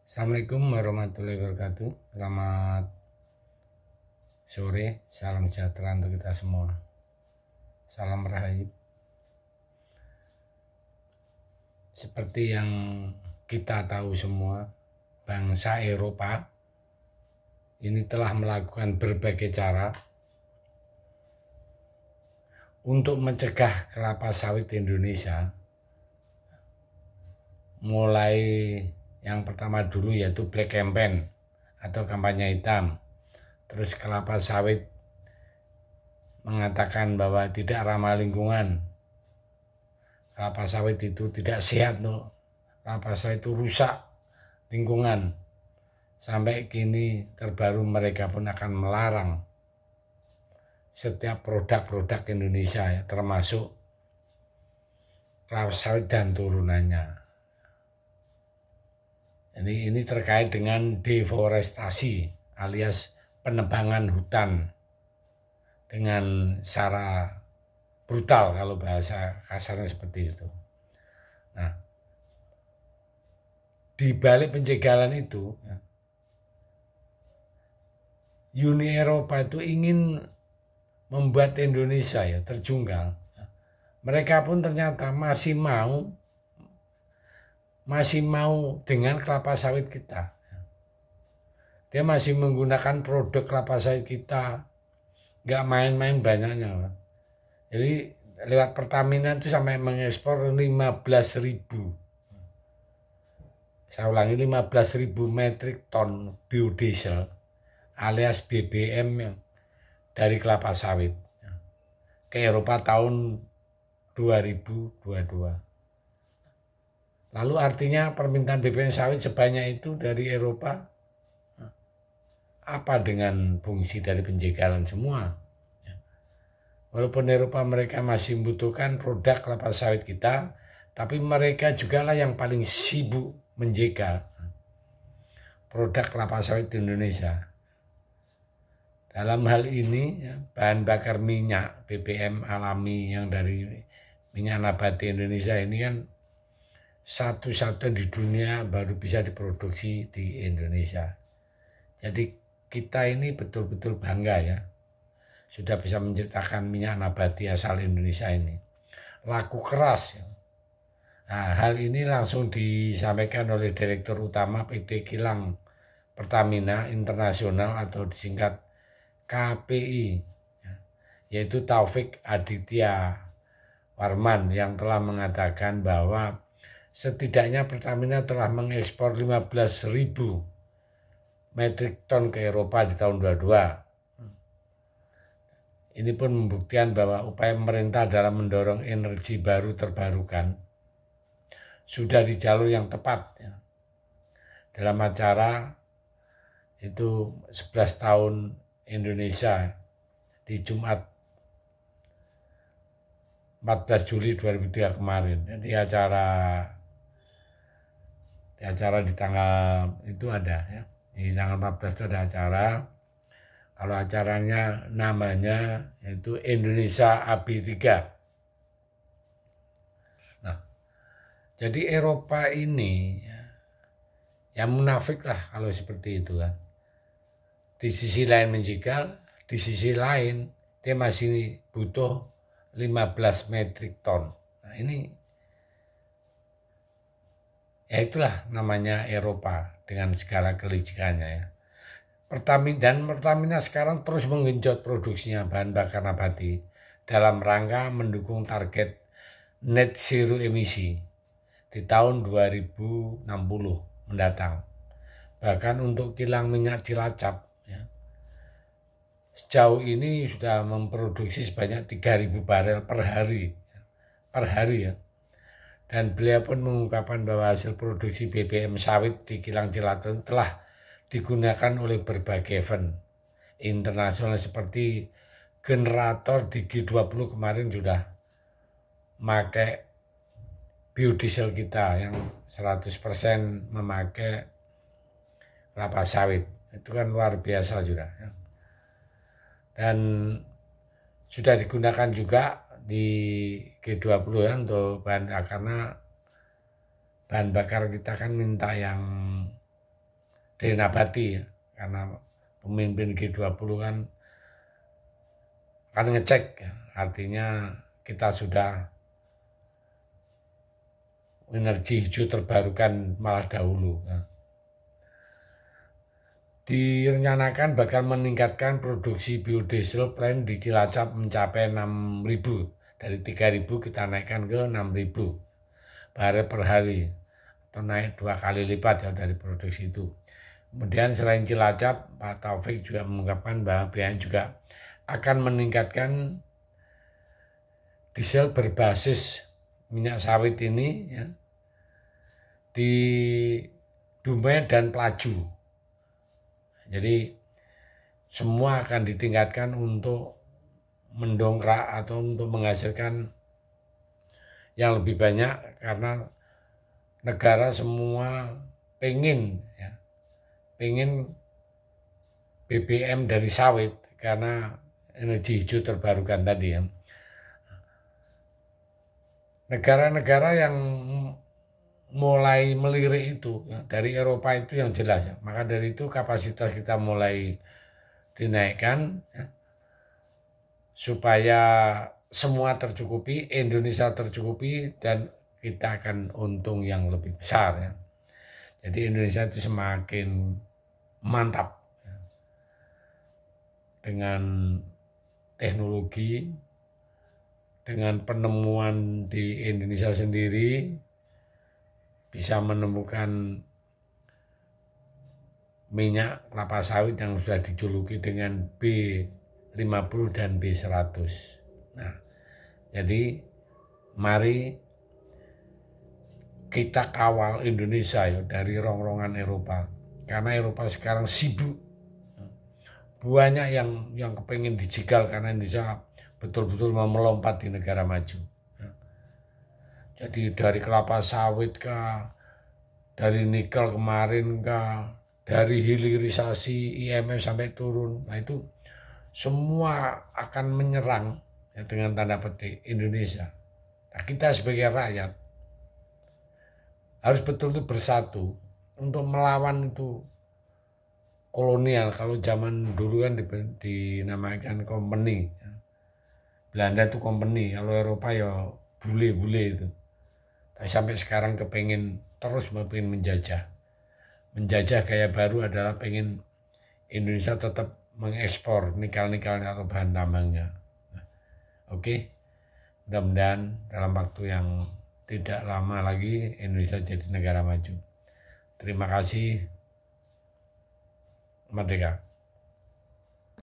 Assalamualaikum warahmatullahi wabarakatuh. Selamat sore, salam sejahtera untuk kita semua. Salam Rahayu. Seperti yang kita tahu semua, bangsa Eropa ini telah melakukan berbagai cara untuk mencegah kelapa sawit Indonesia. Mulai yang pertama dulu yaitu Black Campaign atau kampanye hitam. Terus kelapa sawit mengatakan bahwa tidak ramah lingkungan. Kelapa sawit itu tidak sehat loh. Kelapa sawit itu rusak lingkungan. Sampai kini terbaru mereka pun akan melarang setiap produk-produk Indonesia ya, termasuk kelapa sawit dan turunannya. Ini terkait dengan deforestasi alias penebangan hutan dengan cara brutal, kalau bahasa kasarnya seperti itu. Nah, di balik pencegahan itu, Uni Eropa itu ingin membuat Indonesia ya terjungkal. Mereka pun ternyata masih mau dengan kelapa sawit kita. Dia masih menggunakan produk kelapa sawit kita, nggak main-main banyaknya. Jadi lewat Pertamina itu sampai mengekspor 15.000. Saya ulangi, 15.000 metrik ton biodiesel alias BBM dari kelapa sawit ke Eropa tahun 2022. Lalu artinya permintaan BBM sawit sebanyak itu dari Eropa, apa dengan fungsi dari pencegahan semua? Walaupun Eropa mereka masih membutuhkan produk kelapa sawit kita, tapi mereka juga lah yang paling sibuk menjegal produk kelapa sawit di Indonesia. Dalam hal ini bahan bakar minyak BBM alami yang dari minyak nabati Indonesia ini kan satu-satunya di dunia baru bisa diproduksi di Indonesia. Jadi kita ini betul-betul bangga ya, sudah bisa menciptakan minyak nabati asal Indonesia ini. Laku keras ya. Nah, hal ini langsung disampaikan oleh Direktur Utama PT Kilang Pertamina Internasional atau disingkat KPI, yaitu Taufik Aditya Warman, yang telah mengatakan bahwa setidaknya Pertamina telah mengekspor 15.000 metrik ton ke Eropa di tahun 2022. Ini pun membuktikan bahwa upaya pemerintah dalam mendorong energi baru terbarukan sudah di jalur yang tepat ya. Dalam acara itu 11 tahun Indonesia di Jumat 14 Juli 2003 kemarin. Jadi acara di tanggal itu ada ya. Di tanggal 14 itu ada acara. Kalau acaranya namanya itu Indonesia AB3. Nah, jadi Eropa ini ya munafik lah kalau seperti itu kan. Di sisi lain menjegal, di sisi lain dia masih butuh 15 metrik ton. Nah ini ya itulah namanya Eropa dengan segala kelicikannya ya. Pertamina sekarang terus menggenjot produksinya bahan bakar nabati dalam rangka mendukung target net zero emisi di tahun 2060 mendatang. Bahkan untuk kilang minyak Cilacap ya, sejauh ini sudah memproduksi sebanyak 3.000 barel per hari ya. Dan beliau pun mengungkapkan bahwa hasil produksi BBM sawit di kilang Cilacap telah digunakan oleh berbagai event internasional seperti generator di G20 kemarin sudah memakai biodiesel kita yang 100% memakai kelapa sawit. Itu kan luar biasa sudah ya. Dan sudah digunakan juga di G20 ya untuk bahan, karena bahan bakar kita kan minta yang dinabati ya, karena pemimpin G20 kan akan ngecek ya, artinya kita sudah energi hijau terbarukan malah dahulu ya. Direncanakan bakal meningkatkan produksi biodiesel plan di Cilacap mencapai 6.000, dari 3.000 kita naikkan ke 6.000 barel per hari, atau naik 2 kali lipat ya dari produksi itu. Kemudian selain Cilacap, Pak Taufik juga mengungkapkan bahwa BNN juga akan meningkatkan diesel berbasis minyak sawit ini ya, di Dumai dan Pelaju. Jadi semua akan ditingkatkan untuk mendongkrak atau untuk menghasilkan yang lebih banyak, karena negara semua pengen BBM dari sawit karena energi hijau terbarukan tadi ya. Negara-negara yang mulai melirik itu ya, dari Eropa itu yang jelas ya. Maka dari itu kapasitas kita mulai dinaikkan ya, supaya semua tercukupi, Indonesia tercukupi, dan kita akan untung yang lebih besar ya. Jadi Indonesia itu semakin mantap ya, dengan teknologi, dengan penemuan di Indonesia sendiri, bisa menemukan minyak kelapa sawit yang sudah dijuluki dengan B50 dan B100. Nah, jadi mari kita kawal Indonesia ya dari rongrongan Eropa, karena Eropa sekarang sibuk, banyak yang kepengen dijegal karena Indonesia betul-betul mau melompat di negara maju. Jadi dari kelapa sawit kah, dari nikel kemarin kah, dari hilirisasi IMF sampai turun, nah itu semua akan menyerang ya, dengan tanda petik Indonesia. Nah, kita sebagai rakyat harus betul-betul bersatu untuk melawan itu kolonial. Kalau zaman dulu kan dinamakan company, Belanda itu company, kalau Eropa ya bule-bule itu. Tapi sampai sekarang kepengen terus menjajah gaya baru adalah pengen Indonesia tetap mengekspor nikel-nikelnya atau bahan tambangnya. Oke, mudah-mudahan dalam waktu yang tidak lama lagi Indonesia jadi negara maju. Terima kasih. Merdeka.